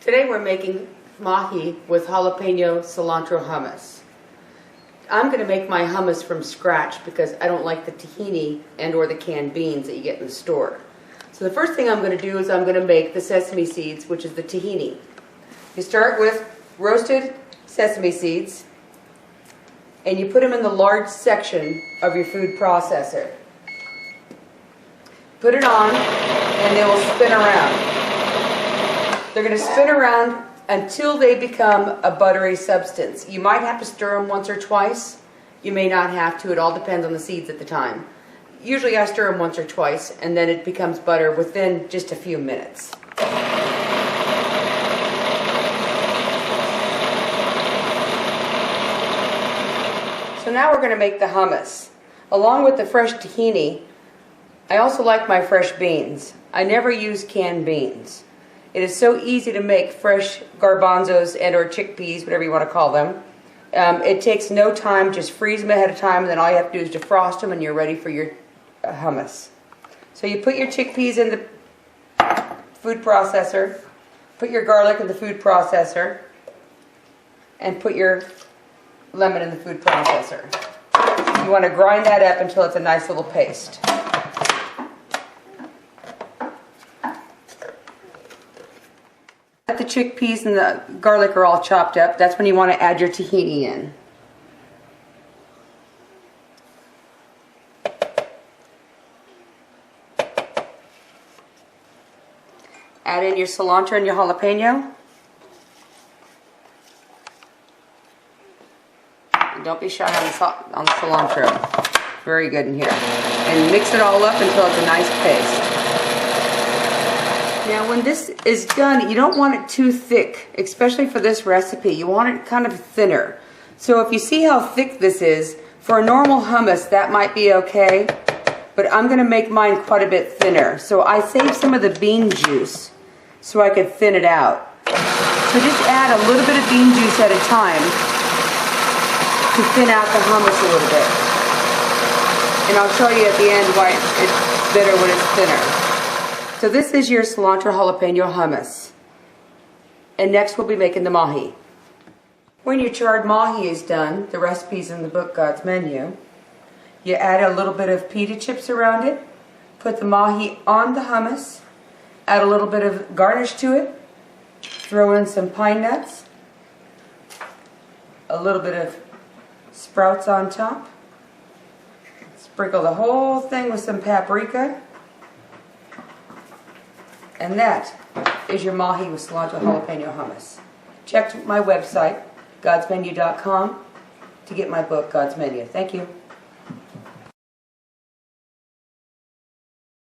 Today we're making mahi with jalapeno cilantro hummus. I'm going to make my hummus from scratch because I don't like the tahini and or the canned beans that you get in the store. So the first thing I'm going to do is I'm going to make the sesame seeds, which is the tahini. You start with roasted sesame seeds and you put them in the large section of your food processor. Put it on and they will spin around. They're going to spin around until they become a buttery substance. You might have to stir them once or twice. You may not have to. It all depends on the seeds at the time. Usually I stir them once or twice and then it becomes butter within just a few minutes. So now we're going to make the hummus. Along with the fresh tahini, I also like my fresh beans. I never use canned beans. It is so easy to make fresh garbanzos and or chickpeas, whatever you want to call them. It takes no time, just freeze them ahead of time, and then all you have to do is defrost them and you're ready for your hummus. So you put your chickpeas in the food processor, put your garlic in the food processor, and put your lemon in the food processor. You want to grind that up until it's a nice little paste. The chickpeas and the garlic are all chopped up. That's when you want to add your tahini in. Add in your cilantro and your jalapeno. And don't be shy on the cilantro. Very good in here. And mix it all up until it's a nice paste. Now when this is done, you don't want it too thick, especially for this recipe. You want it kind of thinner. So if you see how thick this is, for a normal hummus that might be okay, but I'm going to make mine quite a bit thinner. So I saved some of the bean juice so I could thin it out. So just add a little bit of bean juice at a time to thin out the hummus a little bit. And I'll show you at the end why it's better when it's thinner. So this is your cilantro jalapeno hummus. And next we'll be making the mahi. When your charred mahi is done, the recipe's in the book God's Menu, you add a little bit of pita chips around it, put the mahi on the hummus, add a little bit of garnish to it, throw in some pine nuts, a little bit of sprouts on top, sprinkle the whole thing with some paprika, and that is your mahi with cilantro jalapeno hummus. Check my website, godsmenu.com, to get my book, God's Menu. Thank you.